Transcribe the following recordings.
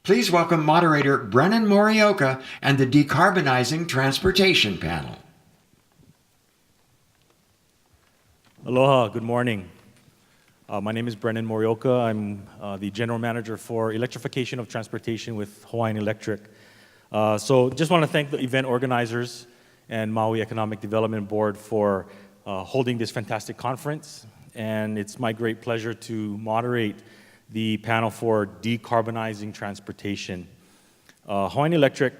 Please welcome moderator Brennon Morioka and the Decarbonizing Transportation panel. Aloha, good morning. My name is Brennon Morioka. I'm the General Manager for Electrification of Transportation with Hawaiian Electric. So just want to thank the event organizers and Maui Economic Development Board for holding this fantastic conference. And it's my great pleasure to moderate the panel for Decarbonizing Transportation. Hawaiian Electric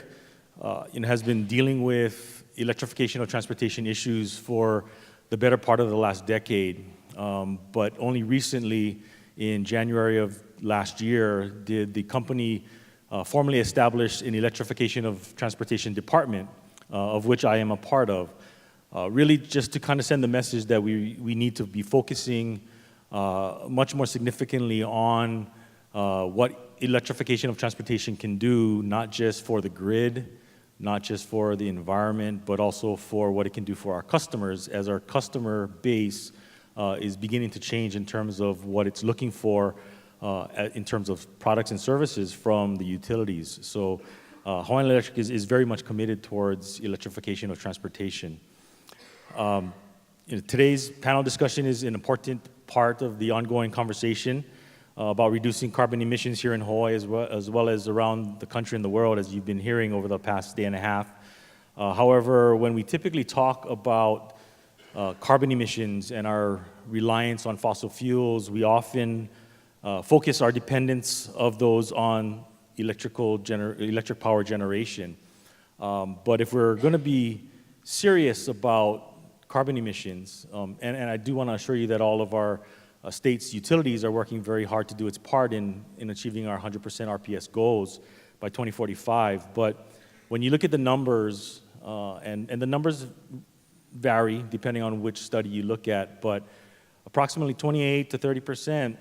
has been dealing with electrification of transportation issues for the better part of the last decade. But only recently, in January of last year, did the company formally establish an Electrification of Transportation department, of which I am a part of. Really just to kind of send the message that we need to be focusing much more significantly on what electrification of transportation can do, not just for the grid, not just for the environment, but also for what it can do for our customers, as our customer base is beginning to change in terms of what it's looking for in terms of products and services from the utilities. So Hawaiian Electric is very much committed towards electrification of transportation. Today's panel discussion is an important part of the ongoing conversation about reducing carbon emissions here in Hawaii as well as around the country and the world, as you've been hearing over the past day and a half. However, when we typically talk about carbon emissions and our reliance on fossil fuels, we often focus our dependence of those on electric power generation. But if we're going to be serious about carbon emissions, and I do want to assure you that all of our state's utilities are working very hard to do its part in achieving our 100% RPS goals by 2045. But when you look at the numbers, and the numbers vary depending on which study you look at, but approximately 28 to 30%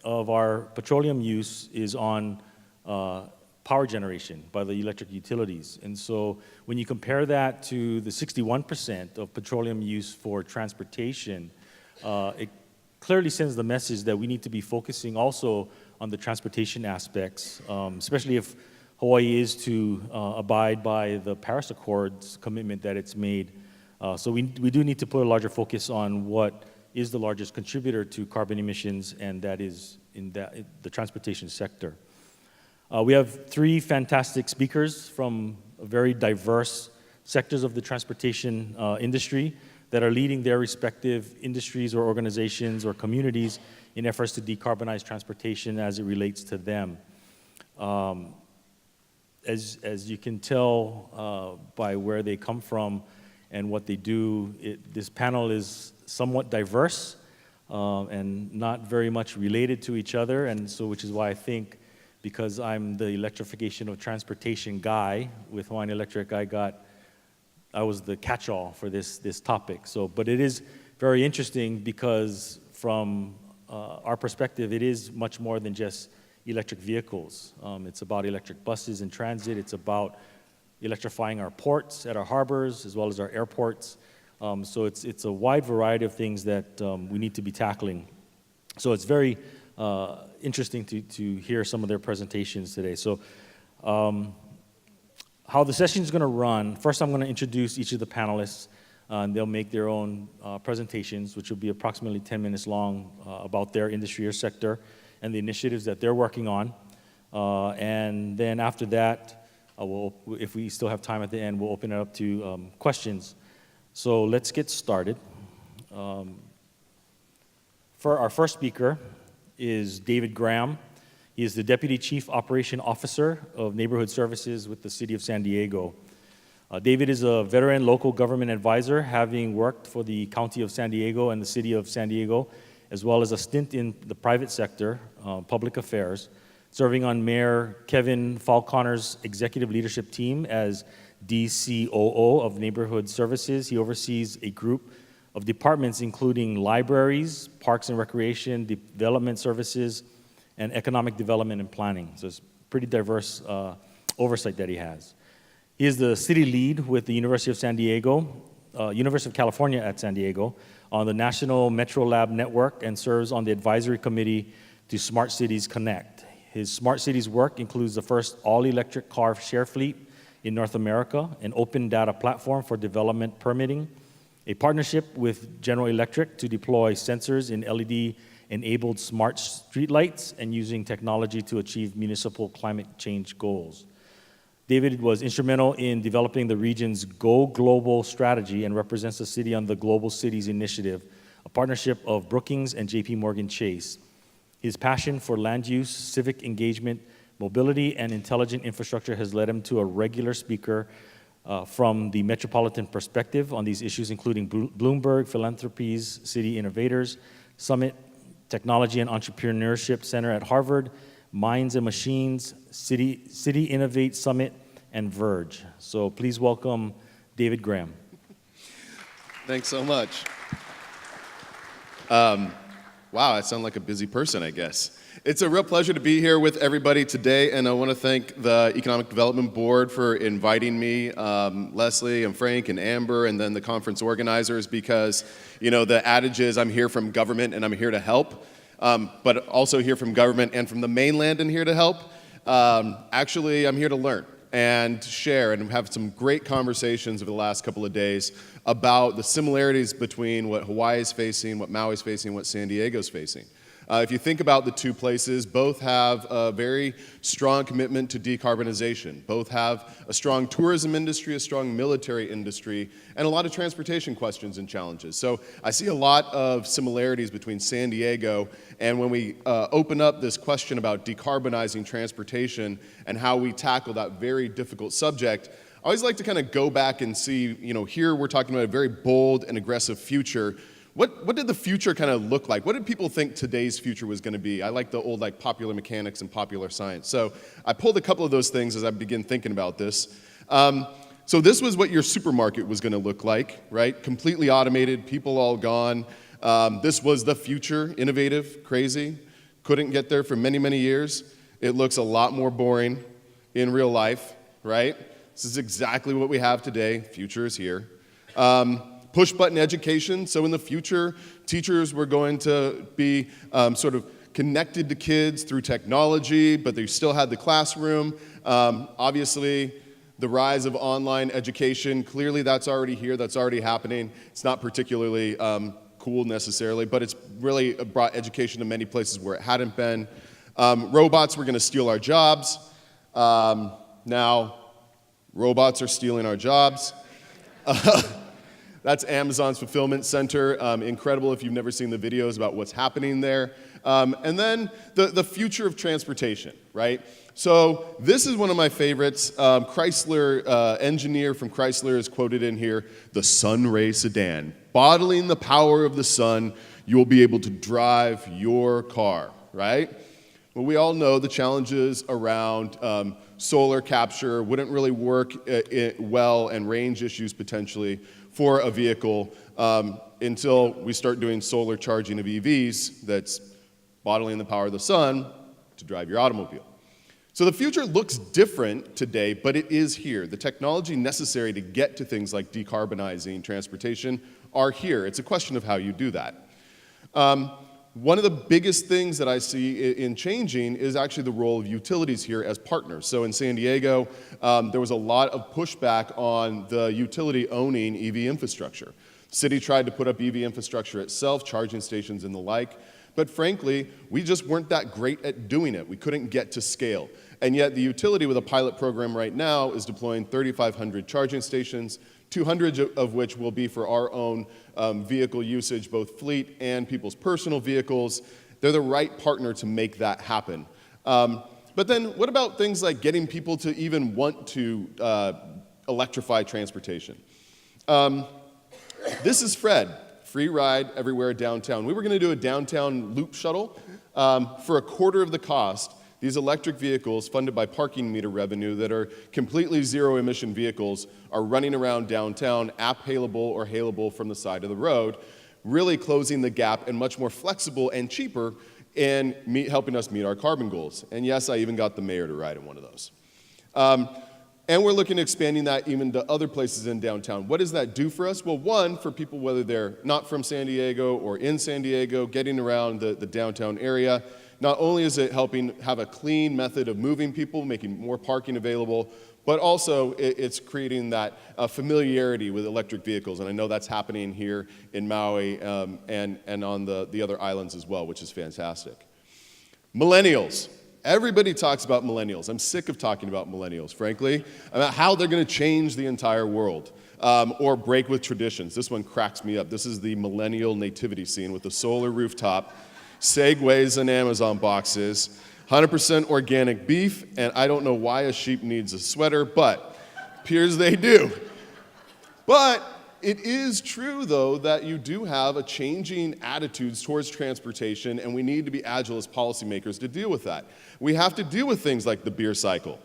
of our petroleum use is on power generation by the electric utilities. And so when you compare that to the 61% of petroleum use for transportation, it clearly sends the message that we need to be focusing also on the transportation aspects, especially if Hawaii is to abide by the Paris Accords commitment that it's made. So we do need to put a larger focus on what is the largest contributor to carbon emissions, and that is in the transportation sector. We have three fantastic speakers from very diverse sectors of the transportation industry that are leading their respective industries or organizations or communities in efforts to decarbonize transportation as it relates to them. As you can tell by where they come from and what they do, this panel is somewhat diverse and not very much related to each other, and so which is why I think, because I'm the electrification of transportation guy with Hawaiian Electric, I was the catch-all for this topic. So, but it is very interesting because from our perspective, it is much more than just electric vehicles. It's about electric buses in transit. It's about electrifying our ports at our harbors as well as our airports. So it's a wide variety of things that we need to be tackling. So it's very interesting to hear some of their presentations today. So how the session is going to run, first I'm going to introduce each of the panelists, and they'll make their own presentations, which will be approximately 10 minutes long, about their industry or sector and the initiatives that they're working on. And then after that, if we still have time at the end, we'll open it up to questions. So let's get started. For our first speaker is David Graham. He is the Deputy Chief Operation Officer of Neighborhood Services with the City of San Diego. David is a veteran local government advisor, having worked for the County of San Diego and the City of San Diego, as well as a stint in the private sector, public affairs, serving on Mayor Kevin Falconer's executive leadership team as DCOO of Neighborhood Services. He oversees a group of departments including libraries, parks and recreation, development services, and economic development and planning. So it's pretty diverse oversight that he has. He is the city lead with the University of San Diego, University of California at San Diego, on the National Metro Lab Network, and serves on the advisory committee to Smart Cities Connect. His smart cities work includes the first all-electric car share fleet in North America, an open data platform for development permitting, a partnership with General Electric to deploy sensors in LED-enabled smart streetlights, and using technology to achieve municipal climate change goals. David was instrumental in developing the region's Go Global strategy and represents the city on the Global Cities Initiative, a partnership of Brookings and JP Morgan Chase. His passion for land use, civic engagement, mobility, and intelligent infrastructure has led him to a regular speaker from the metropolitan perspective on these issues, including Bloomberg Philanthropies City Innovators Summit, Technology and Entrepreneurship Center at Harvard, Minds and Machines, City Innovate Summit, and Verge. So please welcome David Graham. Thanks so much. Wow, I sound like a busy person, I guess. It's a real pleasure to be here with everybody today, and I want to thank the Economic Development Board for inviting me, Leslie and Frank and Amber, and then the conference organizers, because, you know, the adage is I'm here from government and I'm here to help, but also here from government and from the mainland and here to help. Actually, I'm here to learn and share and have some great conversations over the last couple of days about the similarities between what Hawaii is facing, what Maui is facing, what San Diego is facing. If you think about the two places, both have a very strong commitment to decarbonization. Both have a strong tourism industry, a strong military industry, and a lot of transportation questions and challenges. So I see a lot of similarities between San Diego, and when we open up this question about decarbonizing transportation and how we tackle that very difficult subject, I always like to kind of go back and see, you know, here we're talking about a very bold and aggressive future. What did the future kind of look like? What did people think today's future was going to be? I like the old popular mechanics and popular science. So I pulled a couple of those things as I began thinking about this. So this was what your supermarket was going to look like, right? Completely automated, people all gone. This was the future, innovative, crazy. Couldn't get there for many, many years. It looks a lot more boring in real life, right? This is exactly what we have today. Future is here. Push-button education. So in the future, teachers were going to be sort of connected to kids through technology, but they still had the classroom. Obviously, the rise of online education, clearly that's already here, that's already happening. It's not particularly cool necessarily, but it's really brought education to many places where it hadn't been. Robots were going to steal our jobs. Now, robots are stealing our jobs. That's Amazon's fulfillment center. Incredible if you've never seen the videos about what's happening there. And then the future of transportation, right? So this is one of my favorites. Chrysler, engineer from Chrysler is quoted in here, the Sunray sedan. Bottling the power of the sun, you will be able to drive your car, right? Well, we all know the challenges around solar capture wouldn't really work well, and range issues potentially for a vehicle until we start doing solar charging of EVs that's bottling the power of the sun to drive your automobile. So the future looks different today, but it is here. The technology necessary to get to things like decarbonizing transportation are here. It's a question of how you do that. One of the biggest things that I see in changing is actually the role of utilities here as partners. So in San Diego, there was a lot of pushback on the utility owning EV infrastructure. The city tried to put up EV infrastructure itself, charging stations and the like, but frankly, we just weren't that great at doing it. We couldn't get to scale. And yet the utility with a pilot program right now is deploying 3,500 charging stations, 200 of which will be for our own vehicle usage, both fleet and people's personal vehicles. They're the right partner to make that happen. But then what about things like getting people to even want to electrify transportation? This is Fred, free ride everywhere downtown. We were going to do a downtown loop shuttle for a quarter of the cost. These electric vehicles, funded by parking meter revenue, that are completely zero-emission vehicles, are running around downtown, app-hailable or hailable from the side of the road, really closing the gap and much more flexible and cheaper in helping us meet our carbon goals. And yes, I even got the mayor to ride in one of those. And we're looking at expanding that even to other places in downtown. What does that do for us? Well, one, for people, whether they're not from San Diego or in San Diego, getting around the downtown area, not only is it helping have a clean method of moving people, making more parking available, but also it's creating that familiarity with electric vehicles. And I know that's happening here in Maui and on the other islands as well, which is fantastic. Millennials. Everybody talks about millennials. I'm sick of talking about millennials, frankly, about how they're going to change the entire world or break with traditions. This one cracks me up. This is the millennial nativity scene with the solar rooftop, Segways and Amazon boxes, 100% organic beef, and I don't know why a sheep needs a sweater, but appears they do. But it is true, though, that you do have a changing attitudes towards transportation, and we need to be agile as policymakers to deal with that. We have to deal with things like the beer cycle.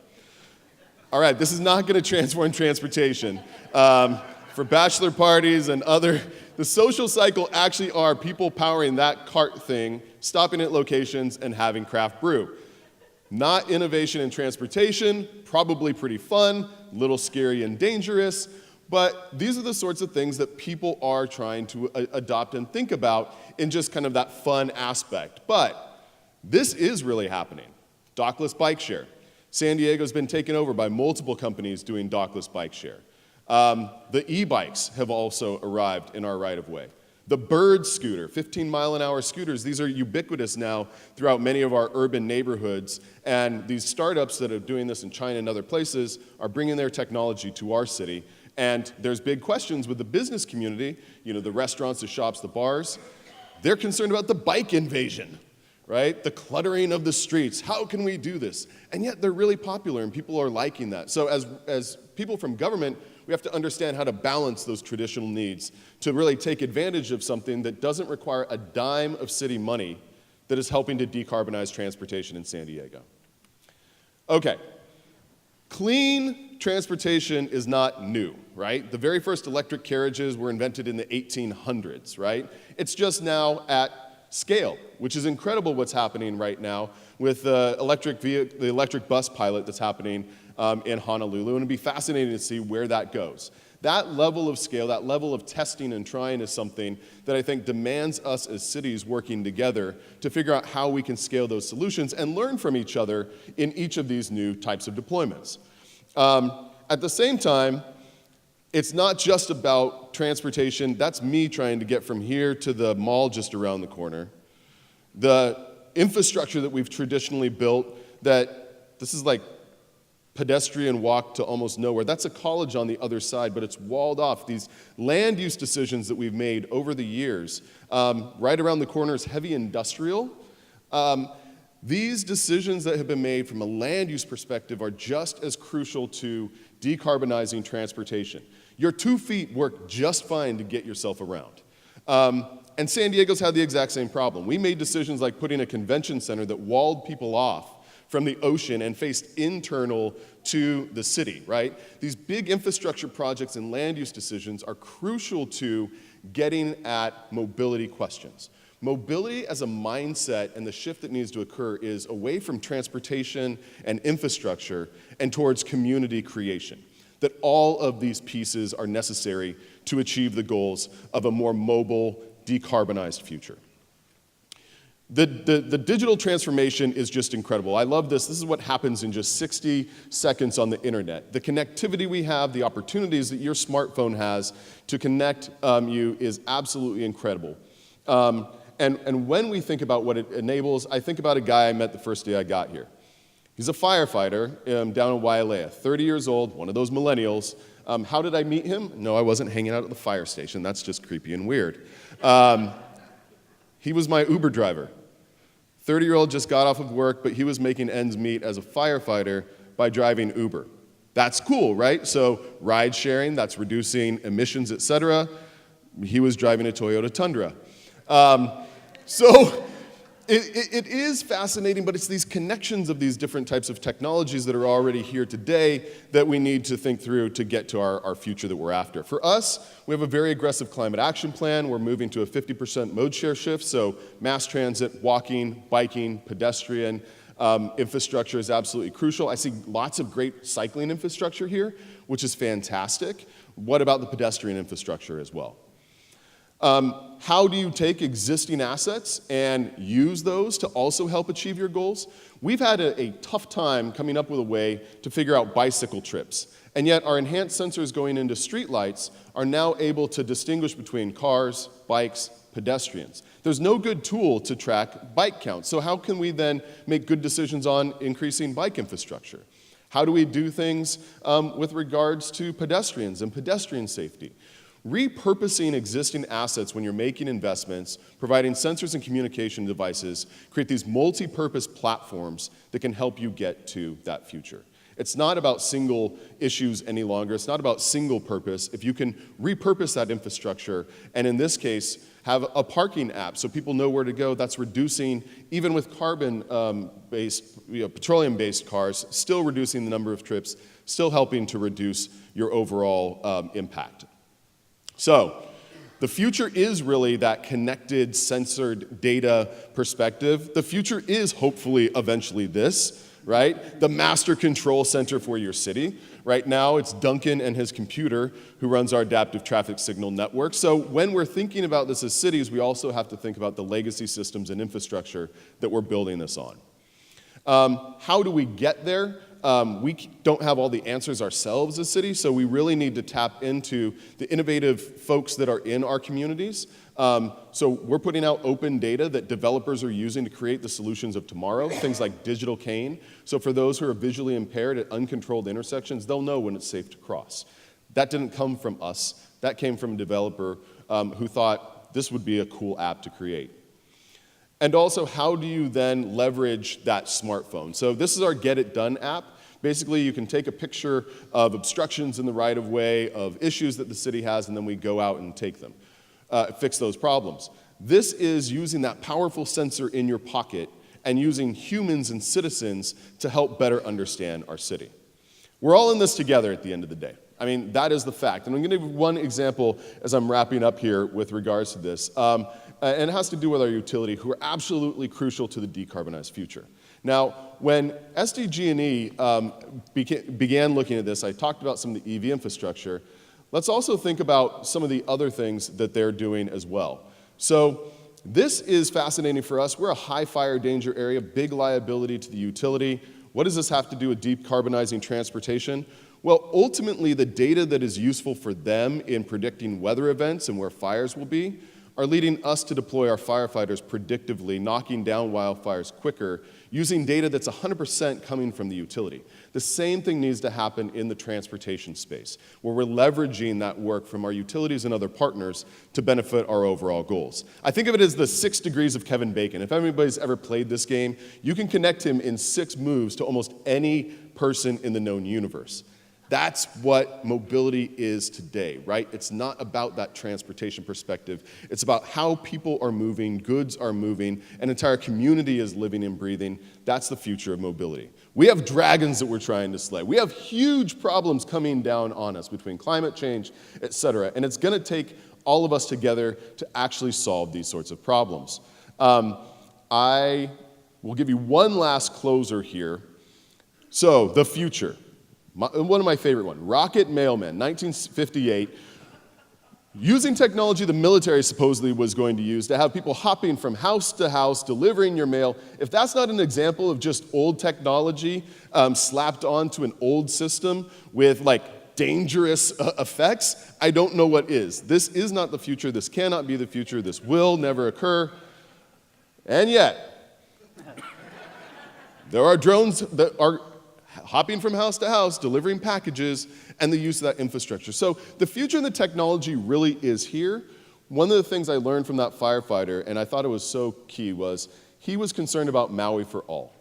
All right, this is not going to transform transportation. For bachelor parties and other, the social cycle actually are people powering that cart thing, stopping at locations, and having craft brew. Not innovation in transportation, probably pretty fun, little scary and dangerous, but these are the sorts of things that people are trying to adopt and think about in just kind of that fun aspect. But this is really happening. Dockless bike share. San Diego's been taken over by multiple companies doing dockless bike share. The e-bikes have also arrived in our right-of-way. The Bird scooter, 15-mile-an-hour scooters, these are ubiquitous now throughout many of our urban neighborhoods, and these startups that are doing this in China and other places are bringing their technology to our city. And there's big questions with the business community, you know, the restaurants, the shops, the bars. They're concerned about the bike invasion, right? The cluttering of the streets. How can we do this? And yet they're really popular and people are liking that. So as people from government, we have to understand how to balance those traditional needs to really take advantage of something that doesn't require a dime of city money that is helping to decarbonize transportation in San Diego. Okay. Clean transportation is not new, right? The very first electric carriages were invented in the 1800s, right? It's just now at scale, which is incredible what's happening right now with the electric bus pilot that's happening in Honolulu, and it'd be fascinating to see where that goes. That level of scale, that level of testing and trying is something that I think demands us as cities working together to figure out how we can scale those solutions and learn from each other in each of these new types of deployments. At the same time, it's not just about transportation. That's me trying to get from here to the mall just around the corner. The infrastructure that we've traditionally built, that this is like pedestrian walk to almost nowhere. That's a college on the other side, but it's walled off. These land use decisions that we've made over the years, right around the corner is heavy industrial. These decisions that have been made from a land use perspective are just as crucial to decarbonizing transportation. Your 2 feet work just fine to get yourself around. And San Diego's had the exact same problem. We made decisions like putting a convention center that walled people off from the ocean and faced internal to the city, right? These big infrastructure projects and land use decisions are crucial to getting at mobility questions. Mobility as a mindset and the shift that needs to occur is away from transportation and infrastructure and towards community creation. That all of these pieces are necessary to achieve the goals of a more mobile, decarbonized future. The digital transformation is just incredible. I love this. This is what happens in just 60 seconds on the internet. The connectivity we have, the opportunities that your smartphone has to connect you is absolutely incredible. And when we think about what it enables, I think about a guy I met the first day I got here. He's a firefighter down in Wailea, 30 years old, one of those millennials. How did I meet him? No, I wasn't hanging out at the fire station. That's just creepy and weird. He was my Uber driver. 30-year-old just got off of work, but he was making ends meet as a firefighter by driving Uber. That's cool, right? So ride sharing, that's reducing emissions, et cetera. He was driving a Toyota Tundra. So it is fascinating, but it's these connections of these different types of technologies that are already here today that we need to think through to get to our future that we're after. For us, we have a very aggressive climate action plan. We're moving to a 50% mode share shift, so mass transit, walking, biking, pedestrian infrastructure is absolutely crucial. I see lots of great cycling infrastructure here, which is fantastic. What about the pedestrian infrastructure as well? How do you take existing assets and use those to also help achieve your goals? We've had a tough time coming up with a way to figure out bicycle trips. And yet our enhanced sensors going into streetlights are now able to distinguish between cars, bikes, pedestrians. There's no good tool to track bike counts. So how can we then make good decisions on increasing bike infrastructure? How do we do things with regards to pedestrians and pedestrian safety? Repurposing existing assets when you're making investments, providing sensors and communication devices, create these multi-purpose platforms that can help you get to that future. It's not about single issues any longer. It's not about single purpose. If you can repurpose that infrastructure, and in this case, have a parking app so people know where to go, that's reducing, even with carbon-based, petroleum-based cars, still reducing the number of trips, still helping to reduce your overall impact. So, the future is really that connected, censored data perspective. The future is hopefully eventually this, right? The master control center for your city. Right now, it's Duncan and his computer who runs our adaptive traffic signal network. So when we're thinking about this as cities, we also have to think about the legacy systems and infrastructure that we're building this on. How do we get there? We don't have all the answers ourselves as cities, so we really need to tap into the innovative folks that are in our communities. So we're putting out open data that developers are using to create the solutions of tomorrow, things like digital cane. So for those who are visually impaired at uncontrolled intersections, they'll know when it's safe to cross. That didn't come from us. That came from a developer who thought this would be a cool app to create. And also, how do you then leverage that smartphone? So this is our Get It Done app. Basically, you can take a picture of obstructions in the right-of-way, of issues that the city has, and then we go out and take them, fix those problems. This is using that powerful sensor in your pocket and using humans and citizens to help better understand our city. We're all in this together at the end of the day. I mean, that is the fact. And I'm going to give one example as I'm wrapping up here with regards to this. And it has to do with our utility, who are absolutely crucial to the decarbonized future. Now, when SDG&E began looking at this, I talked about some of the EV infrastructure. Let's also think about some of the other things that they're doing as well. So this is fascinating for us. We're a high fire danger area, big liability to the utility. What does this have to do with decarbonizing transportation? Well, ultimately, the data that is useful for them in predicting weather events and where fires will be are leading us to deploy our firefighters predictively, knocking down wildfires quicker, using data that's 100% coming from the utility. The same thing needs to happen in the transportation space, where we're leveraging that work from our utilities and other partners to benefit our overall goals. I think of it as the 6 degrees of Kevin Bacon. If anybody's ever played this game, you can connect him in 6 moves to almost any person in the known universe. That's what mobility is today, right? It's not about that transportation perspective. It's about how people are moving, goods are moving, an entire community is living and breathing. That's the future of mobility. We have dragons that we're trying to slay. We have huge problems coming down on us between climate change, et cetera, and it's going to take all of us together to actually solve these sorts of problems. I will give you one last closer here. So, the future. One of my favorite ones, Rocket Mailman, 1958. Using technology the military supposedly was going to use to have people hopping from house to house, delivering your mail. If that's not an example of just old technology slapped onto an old system with like dangerous effects, I don't know what is. This is not the future. This cannot be the future. This will never occur. And yet, there are drones that are hopping from house to house, delivering packages, and the use of that infrastructure. So the future of the technology really is here. One of the things I learned from that firefighter, and I thought it was so key, was he was concerned about Maui for all,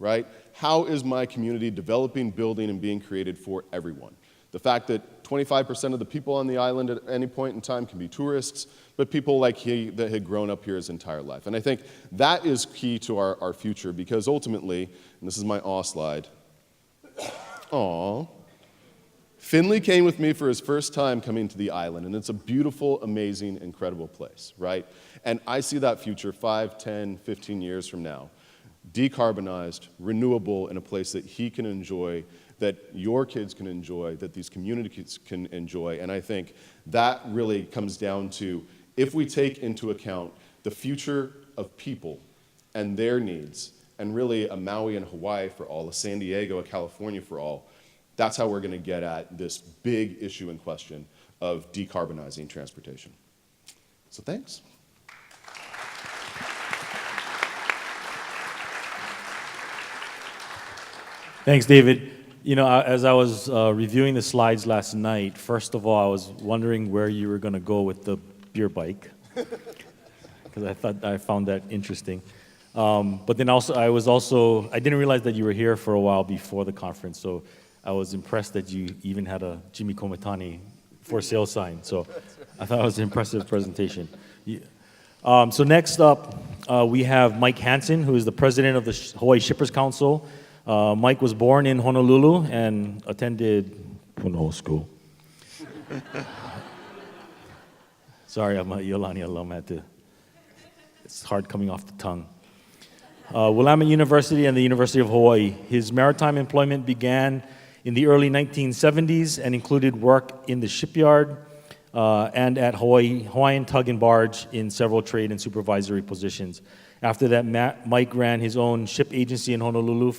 right? How is my community developing, building, and being created for everyone? The fact that 25% of the people on the island at any point in time can be tourists, but people like he that had grown up here his entire life. And I think that is key to our future, because ultimately, and this is my awe slide, Finley came with me for his first time coming to the island, and it's a beautiful, amazing, incredible place, right? And I see that future 5, 10, 15 years from now, decarbonized, renewable, in a place that he can enjoy, that your kids can enjoy, that these communities can enjoy. And I think that really comes down to if we take into account the future of people and their needs, and really a Maui and Hawaii for all, a San Diego, a California for all, that's how we're going to get at this big issue in question of decarbonizing transportation. So thanks. Thanks, David. You know, as I was reviewing the slides last night, first of all, I was wondering where you were going to go with the beer bike, because I found that interesting. But then also, I didn't realize that you were here for a while before the conference, so I was impressed that you even had a Jimmy Komatani for sale sign. So I thought it was an impressive presentation. So next up, we have Mike Hansen, who is the president of the Hawaii Shippers Council. Mike was born in Honolulu and attended Punahou School. Sorry, I'm a Iolani alum. It's hard coming off the tongue. Willamette University and the University of Hawaii. His maritime employment began in the early 1970s and included work in the shipyard and at Hawaiian Tug and Barge in several trade and supervisory positions. After that, Mike ran his own ship agency in Honolulu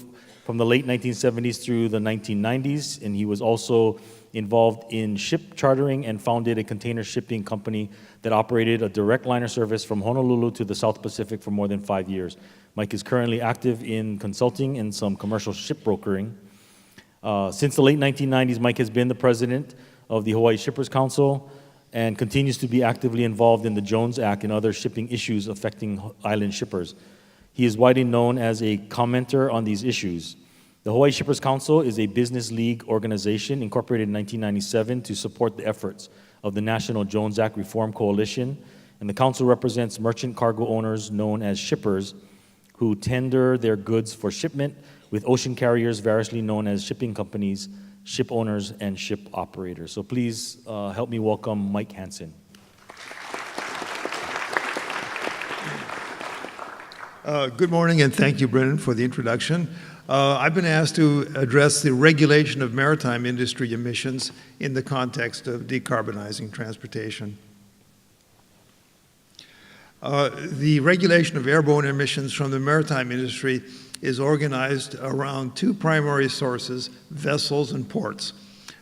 from the late 1970s through the 1990s, and he was also involved in ship chartering and founded a container shipping company that operated a direct liner service from Honolulu to the South Pacific for more than 5 years. Mike is currently active in consulting and some commercial ship brokering. Since the late 1990s, Mike has been the president of the Hawaii Shippers Council and continues to be actively involved in the Jones Act and other shipping issues affecting island shippers. He is widely known as a commenter on these issues. The Hawaii Shippers Council is a business league organization incorporated in 1997 to support the efforts of the National Jones Act Reform Coalition, and the council represents merchant cargo owners known as shippers who tender their goods for shipment with ocean carriers variously known as shipping companies, ship owners, and ship operators. So please help me welcome Mike Hansen. Good morning, and thank you, Brennan, for the introduction. I've been asked to address the regulation of maritime industry emissions in the context of decarbonizing transportation. The regulation of airborne emissions from the maritime industry is organized around two primary sources, vessels and ports.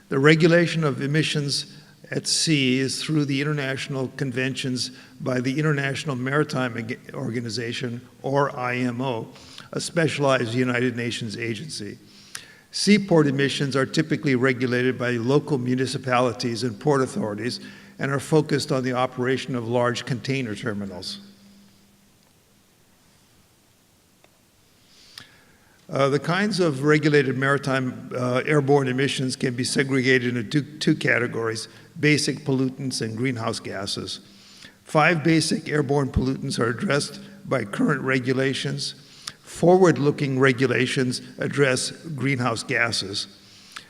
The regulation of emissions at sea is through the international conventions by the International Maritime Organization, or IMO, a specialized United Nations agency. Seaport emissions are typically regulated by local municipalities and port authorities and are focused on the operation of large container terminals. The kinds of regulated maritime airborne emissions can be segregated into two categories: basic pollutants and greenhouse gases. 5 basic airborne pollutants are addressed by current regulations. Forward-looking regulations address greenhouse gases.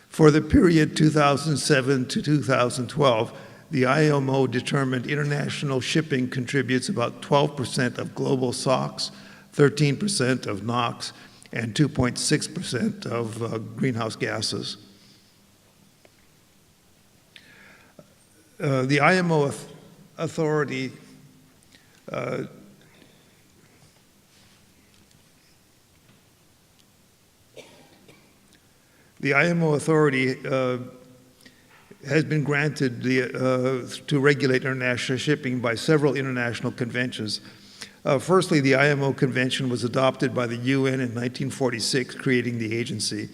For the period 2007 to 2012, the IMO determined international shipping contributes about 12% of global SOx, 13% of NOx, and 2.6% of greenhouse gases. The IMO authority has been granted to regulate international shipping by several international conventions. Firstly, the IMO Convention was adopted by the UN in 1946, creating the agency.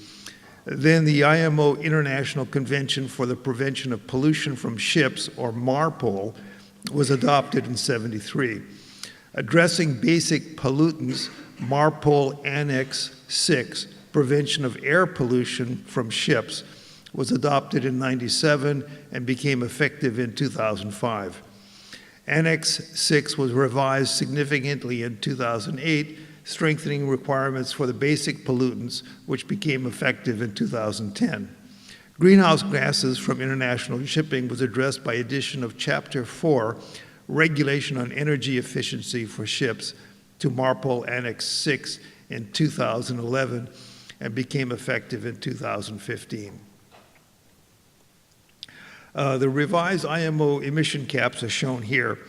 Then the IMO International Convention for the Prevention of Pollution from Ships, or MARPOL, was adopted in 1973. Addressing basic pollutants, MARPOL Annex 6, Prevention of Air Pollution from Ships, was adopted in 1997 and became effective in 2005. Annex 6 was revised significantly in 2008, strengthening requirements for the basic pollutants, which became effective in 2010. Greenhouse gases from international shipping was addressed by addition of Chapter 4, Regulation on Energy Efficiency for Ships, to MARPOL Annex 6 in 2011 and became effective in 2015. The revised IMO emission caps are shown here.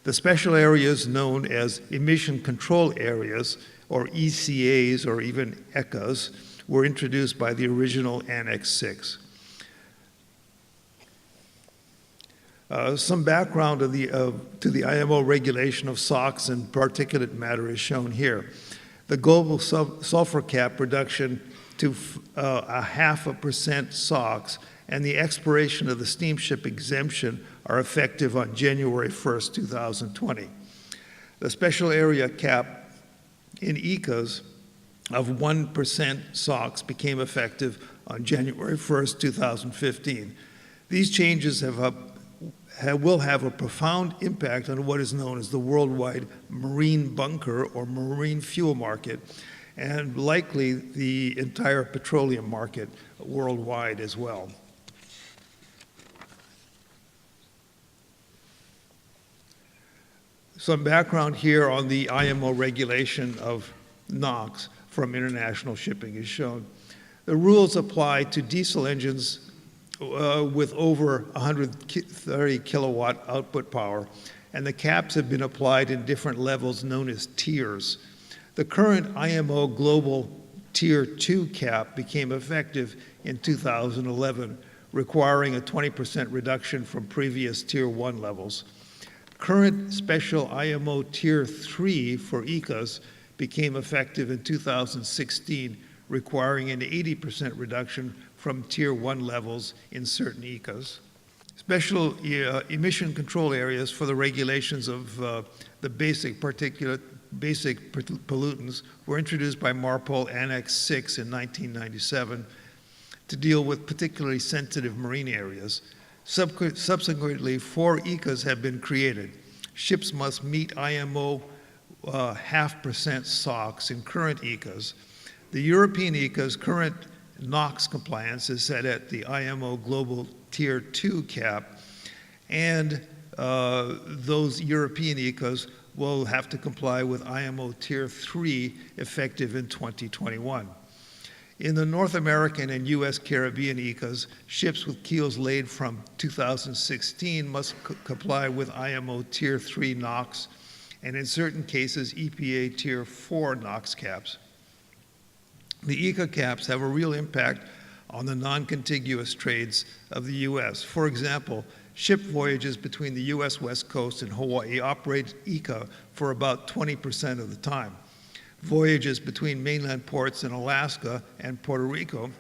The special areas known as emission control areas, or ECAs, or even ECAs, were introduced by the original Annex 6. Some background to the IMO regulation of SOx and particulate matter is shown here. The global sulfur cap reduction to 0.5% SOx and the expiration of the steamship exemption are effective on January 1st, 2020. The special area cap in ECAs of 1% SOx became effective on January 1st, 2015. These changes will have a profound impact on what is known as the worldwide marine bunker or marine fuel market, and likely the entire petroleum market worldwide as well. Some background here on the IMO regulation of NOx from international shipping is shown. The rules apply to diesel engines with over 130 kilowatt output power, and the caps have been applied in different levels known as tiers. The current IMO Global Tier 2 cap became effective in 2011, requiring a 20% reduction from previous Tier 1 levels. Current special IMO Tier 3 for ECAs became effective in 2016, requiring an 80% reduction from Tier 1 levels in certain ECAs. Special emission control areas for the regulations of the basic pollutants were introduced by MARPOL Annex 6 in 1997 to deal with particularly sensitive marine areas. Subsequently, 4 ECAs have been created. Ships must meet IMO 0.5% SOx in current ECAs. The European ECA's current NOx compliance is set at the IMO Global Tier 2 cap, and those European ECAs will have to comply with IMO Tier 3 effective in 2021. In the North American and U.S. Caribbean ECAs, ships with keels laid from 2016 must comply with IMO Tier 3 NOx, and in certain cases, EPA Tier 4 NOx caps. The ECA caps have a real impact on the non-contiguous trades of the U.S. For example, ship voyages between the U.S. West Coast and Hawaii operate ECA for about 20% of the time. Voyages between mainland ports in Alaska and Puerto Rico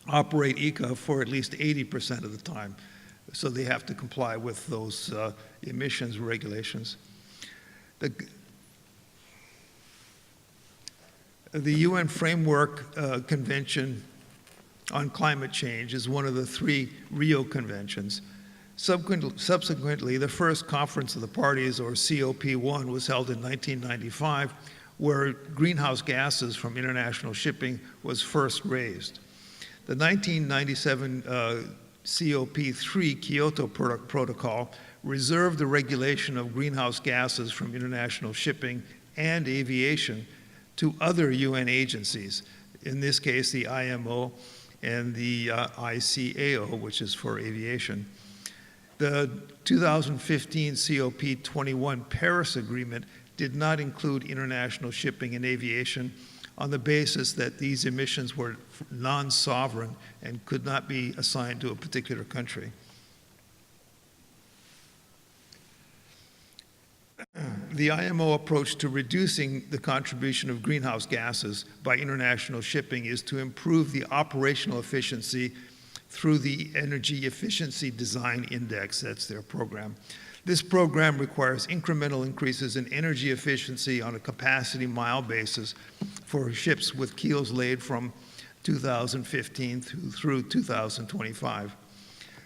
operate ECA for at least 80% of the time, so they have to comply with those emissions regulations. The UN Framework Convention on Climate Change is one of the 3 Rio Conventions. Subsequently, the first Conference of the Parties, or COP1, was held in 1995, where greenhouse gases from international shipping was first raised. The 1997 COP3 Kyoto Protocol reserved the regulation of greenhouse gases from international shipping and aviation to other UN agencies, in this case the IMO and the ICAO, which is for aviation. The 2015 COP21 Paris Agreement did not include international shipping and aviation on the basis that these emissions were non-sovereign and could not be assigned to a particular country. The IMO approach to reducing the contribution of greenhouse gases by international shipping is to improve the operational efficiency through the Energy Efficiency Design Index. That's their program. This program requires incremental increases in energy efficiency on a capacity mile basis for ships with keels laid from 2015 through 2025.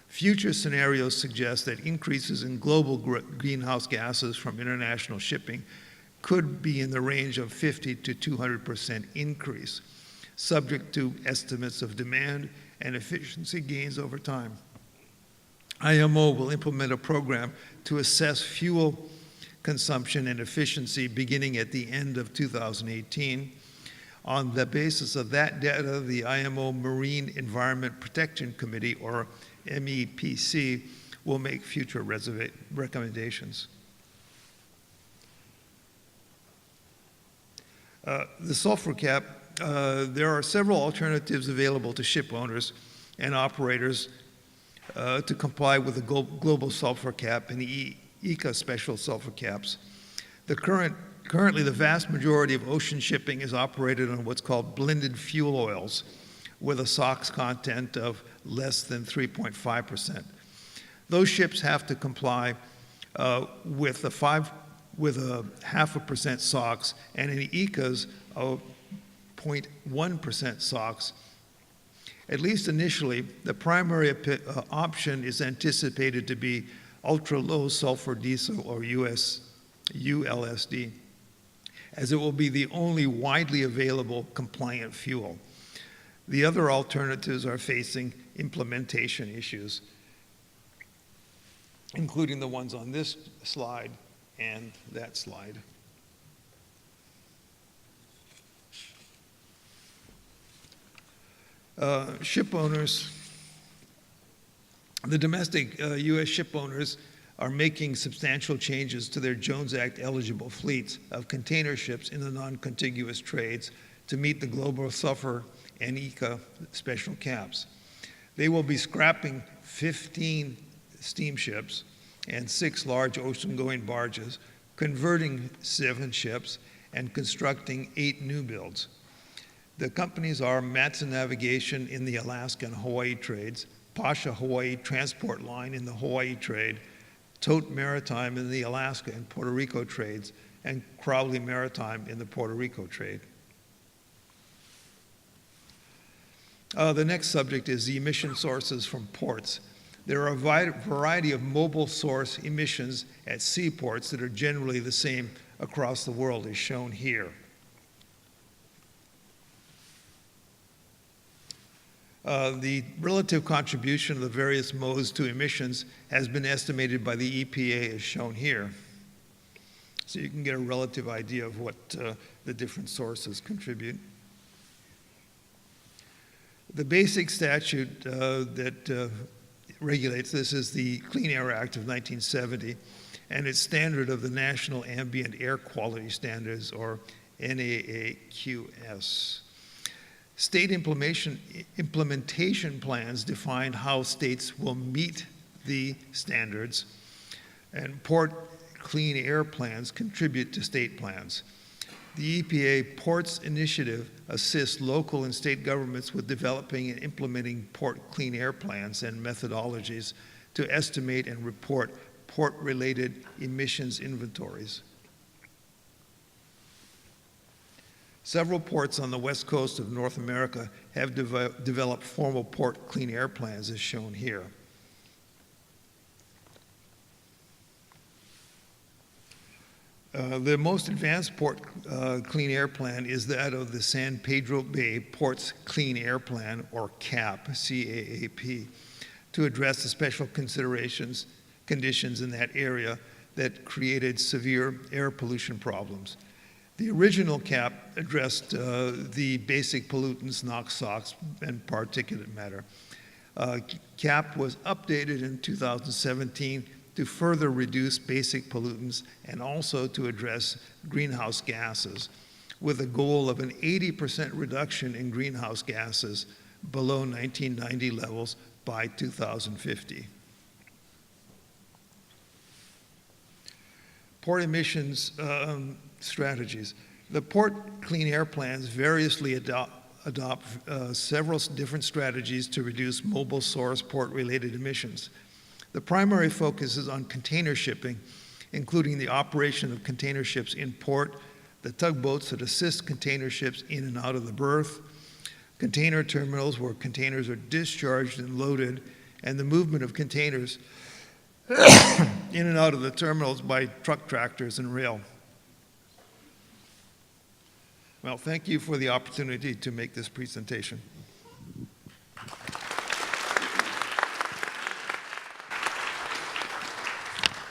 Future scenarios suggest that increases in global greenhouse gases from international shipping could be in the range of 50 to 200% increase, subject to estimates of demand and efficiency gains over time. IMO will implement a program to assess fuel consumption and efficiency beginning at the end of 2018. On the basis of that data, the IMO Marine Environment Protection Committee, or MEPC, will make future recommendations. The sulfur cap, there are several alternatives available to ship owners and operators to comply with the global sulfur cap and the ECA special sulfur caps. Currently, the vast majority of ocean shipping is operated on what's called blended fuel oils with a SOx content of less than 3.5%. Those ships have to comply with a 0.5% SOx and in ECAs of 0.1% SOx. At least initially, the primary option is anticipated to be ultra-low sulfur diesel or ULSD, as it will be the only widely available compliant fuel. The other alternatives are facing implementation issues, including the ones on this slide and that slide. Ship owners, the domestic U.S. ship owners are making substantial changes to their Jones Act eligible fleets of container ships in the non-contiguous trades to meet the global sulfur and ECA special caps. They will be scrapping 15 steamships and 6 large ocean-going barges, converting 7 ships, and constructing 8 new builds. The companies are Matson Navigation in the Alaska and Hawaii trades, Pasha Hawaii Transport Line in the Hawaii trade, Tote Maritime in the Alaska and Puerto Rico trades, and Crowley Maritime in the Puerto Rico trade. The next subject is the emission sources from ports. There are a variety of mobile source emissions at seaports that are generally the same across the world, as shown here. The relative contribution of the various modes to emissions has been estimated by the EPA, as shown here. So you can get a relative idea of what the different sources contribute. The basic statute that regulates this is the Clean Air Act of 1970, and it's standard of the National Ambient Air Quality Standards, or NAAQS. State implementation plans define how states will meet the standards, and port clean air plans contribute to state plans. The EPA Ports Initiative assists local and state governments with developing and implementing port clean air plans and methodologies to estimate and report port-related emissions inventories. Several ports on the west coast of North America have developed formal port clean air plans, as shown here. The most advanced port clean air plan is that of the San Pedro Bay Ports Clean Air Plan, or CAP, C-A-A-P, to address the special conditions in that area that created severe air pollution problems. The original CAP addressed the basic pollutants, NOx, SOx, and particulate matter. CAP was updated in 2017 to further reduce basic pollutants and also to address greenhouse gases, with a goal of an 80% reduction in greenhouse gases below 1990 levels by 2050. Port emissions strategies. The port clean air plans variously adopt several different strategies to reduce mobile source port-related emissions. The primary focus is on container shipping, including the operation of container ships in port, the tugboats that assist container ships in and out of the berth, container terminals where containers are discharged and loaded, and the movement of containers in and out of the terminals by truck tractors and rail. Well, thank you for the opportunity to make this presentation.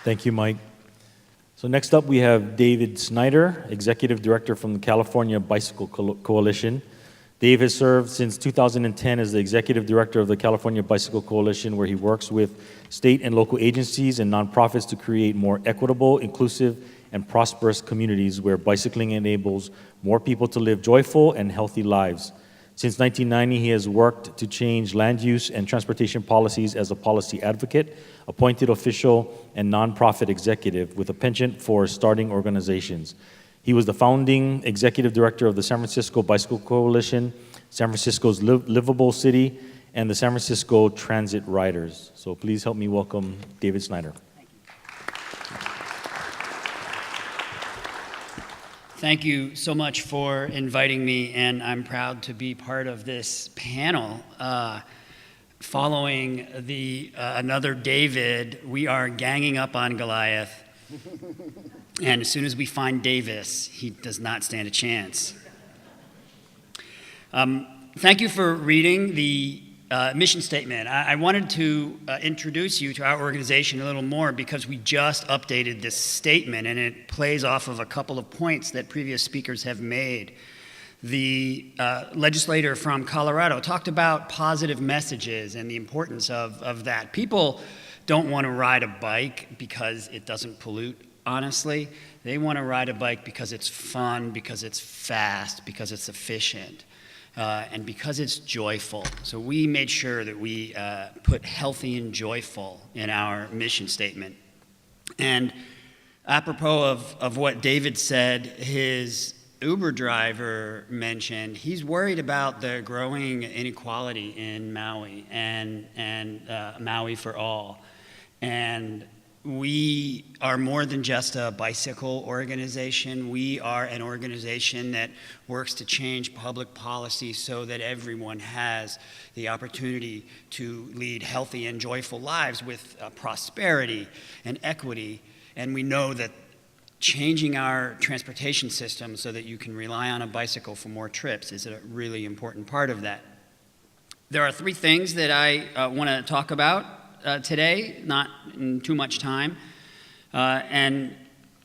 Thank you, Mike. So next up, we have David Snyder, Executive Director from the California Bicycle Coalition. Dave has served since 2010 as the Executive Director of the California Bicycle Coalition, where he works with state and local agencies and nonprofits to create more equitable, inclusive, and prosperous communities where bicycling enables more people to live joyful and healthy lives. Since 1990, he has worked to change land use and transportation policies as a policy advocate, appointed official, and nonprofit executive with a penchant for starting organizations. He was the founding executive director of the San Francisco Bicycle Coalition, San Francisco's Livable City, and the San Francisco Transit Riders. So please help me welcome David Snyder. Thank you so much for inviting me, and I'm proud to be part of this panel. Following another David, we are ganging up on Goliath, and as soon as we find Davis, he does not stand a chance. Thank you for reading the mission statement. I wanted to introduce you to our organization a little more because we just updated this statement and it plays off of a couple of points that previous speakers have made. The legislator from Colorado talked about positive messages and the importance of that. People don't want to ride a bike because it doesn't pollute, honestly. They want to ride a bike because it's fun, because it's fast, because it's efficient. And because it's joyful. So we made sure that we put healthy and joyful in our mission statement. And apropos of what David said, his Uber driver mentioned, he's worried about the growing inequality in Maui and Maui for all. And we are more than just a bicycle organization. We are an organization that works to change public policy so that everyone has the opportunity to lead healthy and joyful lives with prosperity and equity. And we know that changing our transportation system so that you can rely on a bicycle for more trips is a really important part of that. There are three things that I want to talk about today, not in too much time. And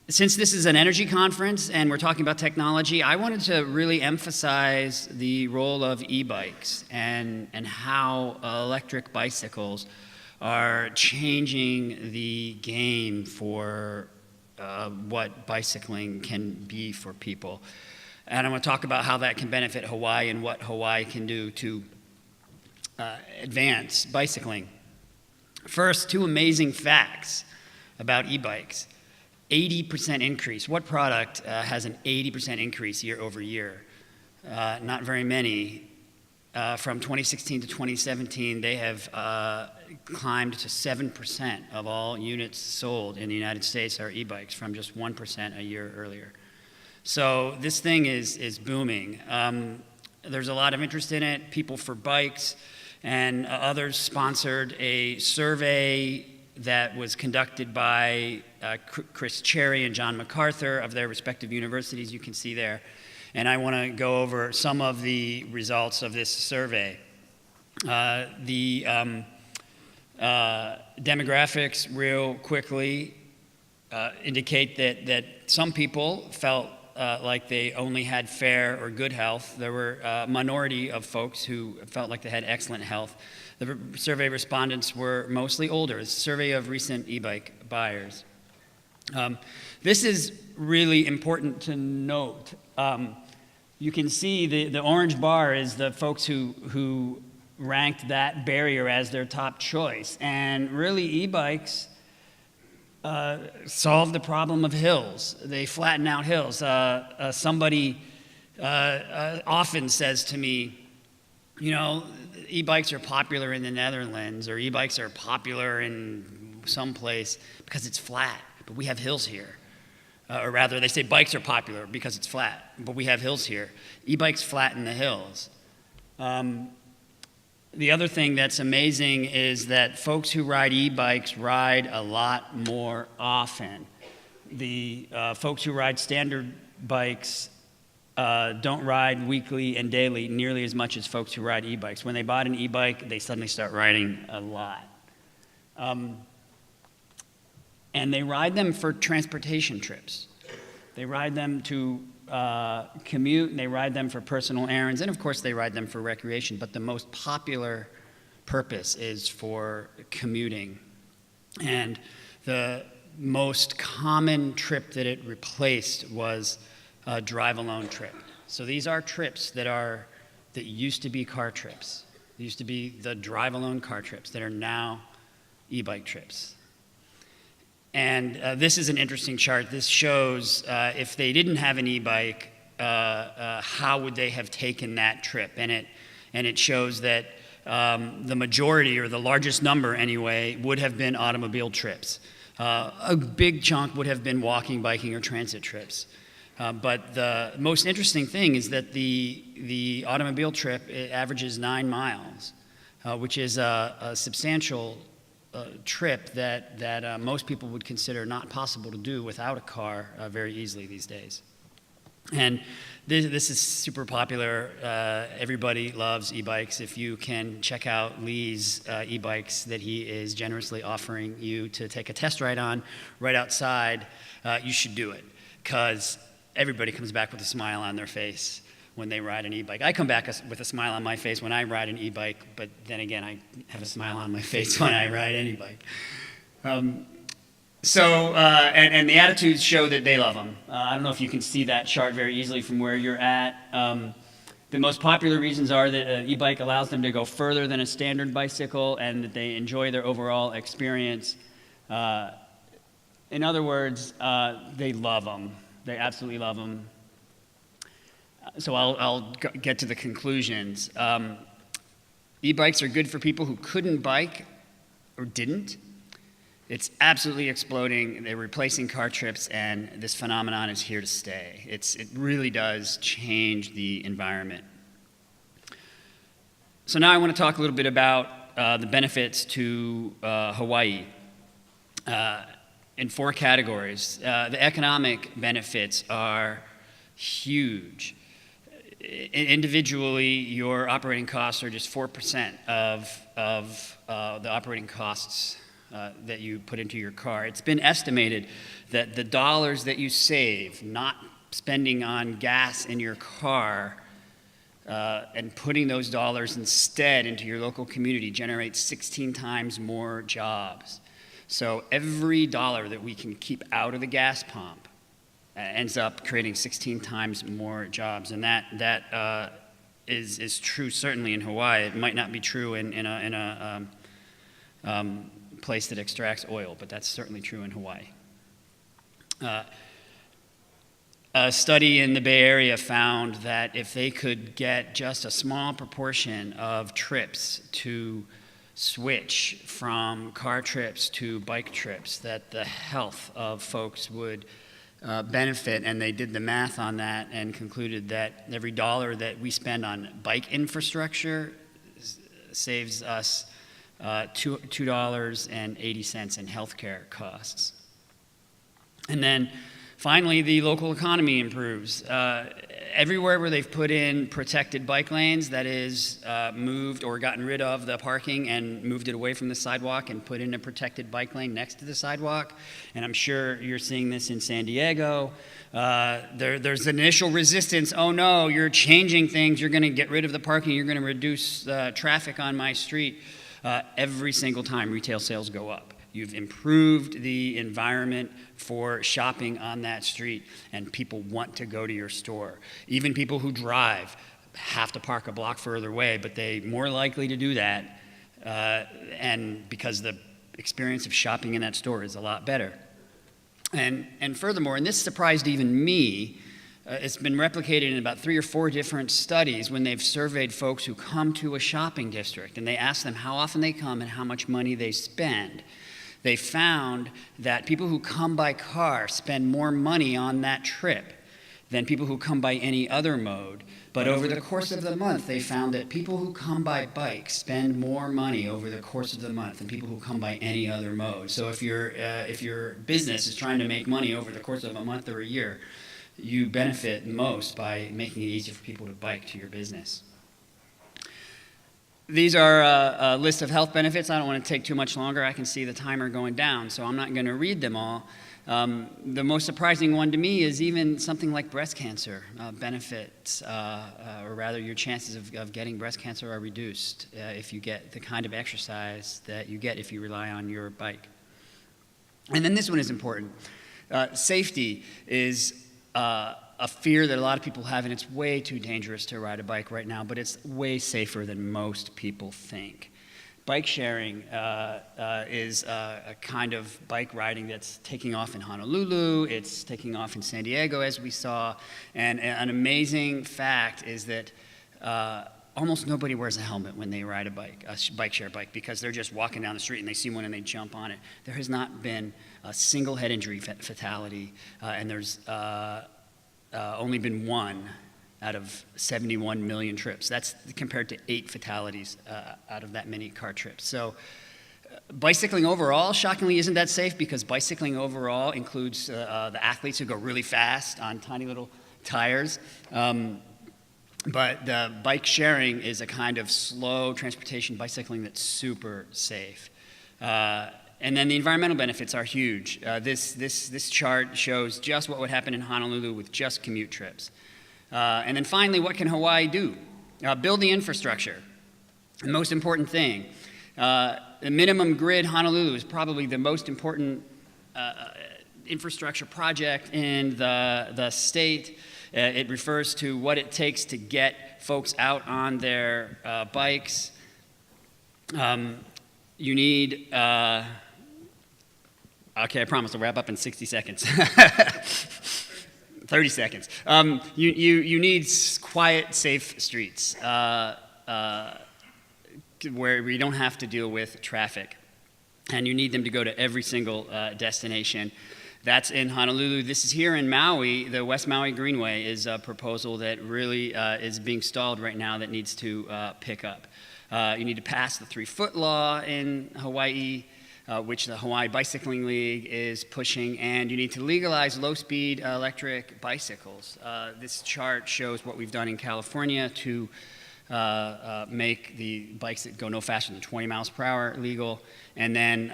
since this is an energy conference and we're talking about technology, I wanted to really emphasize the role of e-bikes and how electric bicycles are changing the game for what bicycling can be for people. And I'm going to talk about how that can benefit Hawaii and what Hawaii can do to advance bicycling. First, two amazing facts about e-bikes. 80% increase. What product has an 80% increase year over year? Not very many. From 2016 to 2017, they have climbed to 7% of all units sold in the United States are e-bikes from just 1% a year earlier. So this thing is booming. There's a lot of interest in it. People for Bikes and others sponsored a survey that was conducted by Chris Cherry and John MacArthur of their respective universities, you can see there. And I want to go over some of the results of this survey. The demographics real quickly indicate that some people felt like they only had fair or good health. There were a minority of folks who felt like they had excellent health. The survey respondents were mostly older. It's a survey of recent e-bike buyers. This is really important to note. You can see the orange bar is the folks who ranked that barrier as their top choice. And really, e-bikes solve the problem of hills. They flatten out hills. Somebody often says to me, you know, e-bikes are popular in the Netherlands or e-bikes are popular in some place because it's flat, but we have hills here. Or rather, they say bikes are popular because it's flat, but we have hills here. E-bikes flatten the hills. The other thing that's amazing is that folks who ride e-bikes ride a lot more often. The folks who ride standard bikes don't ride weekly and daily nearly as much as folks who ride e-bikes. When they bought an e-bike, they suddenly start riding a lot. And they ride them for transportation trips. They ride them to commute, and they ride them for personal errands, and of course they ride them for recreation, but the most popular purpose is for commuting. And the most common trip that it replaced was a drive-alone trip. So these are trips that used to be car trips. They used to be the drive-alone car trips that are now e-bike trips. And this is an interesting chart. This shows if they didn't have an e-bike, how would they have taken that trip? And it shows that the majority, or the largest number anyway, would have been automobile trips. A big chunk would have been walking, biking, or transit trips. But the most interesting thing is that the automobile trip, it averages 9 miles, which is a substantial trip that most people would consider not possible to do without a car very easily these days. And this is super popular. Everybody loves e-bikes. If you can check out Lee's e-bikes that he is generously offering you to take a test ride on right outside, you should do it, because everybody comes back with a smile on their face when they ride an e-bike. I come back with a smile on my face when I ride an e-bike, but then again, I have a smile on my face when I ride any bike. And the attitudes show that they love them. I don't know if you can see that chart very easily from where you're at. The most popular reasons are that an e-bike allows them to go further than a standard bicycle, and that they enjoy their overall experience. In other words, they love them. They absolutely love them. So I'll get to the conclusions. E-bikes are good for people who couldn't bike or didn't. It's absolutely exploding. They're replacing car trips, and this phenomenon is here to stay. It really does change the environment. So now I want to talk a little bit about the benefits to Hawaii in 4 categories. The economic benefits are huge. Individually, your operating costs are just 4% of the operating costs that you put into your car. It's been estimated that the dollars that you save not spending on gas in your car and putting those dollars instead into your local community generates 16 times more jobs. So every dollar that we can keep out of the gas pump ends up creating 16 times more jobs, and that is true certainly in Hawaii. It might not be true in a place that extracts oil, but that's certainly true in Hawaii. A study in the Bay Area found that if they could get just a small proportion of trips to switch from car trips to bike trips, that the health of folks would benefit, and they did the math on that and concluded that every dollar that we spend on bike infrastructure saves us $2.80 in healthcare costs. And then finally, the local economy improves. Everywhere where they've put in protected bike lanes, that is, moved or gotten rid of the parking and moved it away from the sidewalk and put in a protected bike lane next to the sidewalk, and I'm sure you're seeing this in San Diego, there's initial resistance. Oh no, you're changing things, you're going to get rid of the parking, you're going to reduce traffic on my street. Every single time retail sales go up. You've improved the environment for shopping on that street, and people want to go to your store. Even people who drive have to park a block further away, but they're more likely to do that, and because the experience of shopping in that store is a lot better. And furthermore, and this surprised even me, it's been replicated in about 3 or 4 different studies when they've surveyed folks who come to a shopping district, and they ask them how often they come and how much money they spend. They found that people who come by car spend more money on that trip than people who come by any other mode. But over the course of the month, they found that people who come by bike spend more money over the course of the month than people who come by any other mode. So if your business is trying to make money over the course of a month or a year, you benefit most by making it easier for people to bike to your business. These are a list of health benefits. I don't want to take too much longer. I can see the timer going down, so I'm not going to read them all. The most surprising one to me is even something like breast cancer benefits, or rather your chances of getting breast cancer are reduced if you get the kind of exercise that you get if you rely on your bike. And then this one is important. Safety is a fear that a lot of people have, and it's way too dangerous to ride a bike right now, but it's way safer than most people think. Bike sharing is a kind of bike riding that's taking off in Honolulu, it's taking off in San Diego, as we saw, and an amazing fact is that almost nobody wears a helmet when they ride a bike share bike, because they're just walking down the street and they see one and they jump on it. There has not been a single head injury fatality, and there's only been one out of 71 million trips. That's compared to 8 fatalities out of that many car trips. So bicycling overall, shockingly, isn't that safe, because bicycling overall includes the athletes who go really fast on tiny little tires. But the bike sharing is a kind of slow transportation bicycling that's super safe. And then the environmental benefits are huge. This chart shows just what would happen in Honolulu with just commute trips. And then finally, what can Hawaii do? Build the infrastructure. The most important thing. The minimum grid Honolulu is probably the most important infrastructure project in the state. It refers to what it takes to get folks out on their bikes. You need, okay, I promise I'll wrap up in 60 seconds. 30 seconds. You need quiet, safe streets where you don't have to deal with traffic. And you need them to go to every single destination. That's in Honolulu. This is here in Maui. The West Maui Greenway is a proposal that really is being stalled right now that needs to pick up. You need to pass the 3-foot law in Hawaii, which the Hawaii Bicycling League is pushing, and you need to legalize low-speed electric bicycles. This chart shows what we've done in California to make the bikes that go no faster than 20 miles per hour legal, and then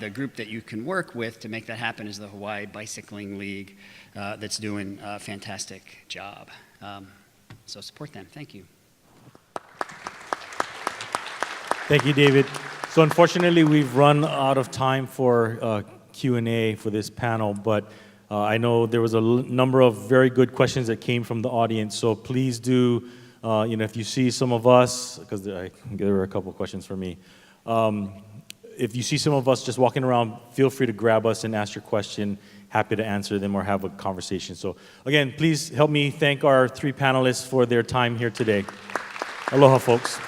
the group that you can work with to make that happen is the Hawaii Bicycling League that's doing a fantastic job. So support them. Thank you. Thank you, David. So unfortunately, we've run out of time for Q&A for this panel, but I know there was a number of very good questions that came from the audience, so please do, if you see some of us, because there were a couple of questions for me, if you see some of us just walking around, feel free to grab us and ask your question. Happy to answer them or have a conversation. So again, please help me thank our 3 panelists for their time here today. Aloha, folks.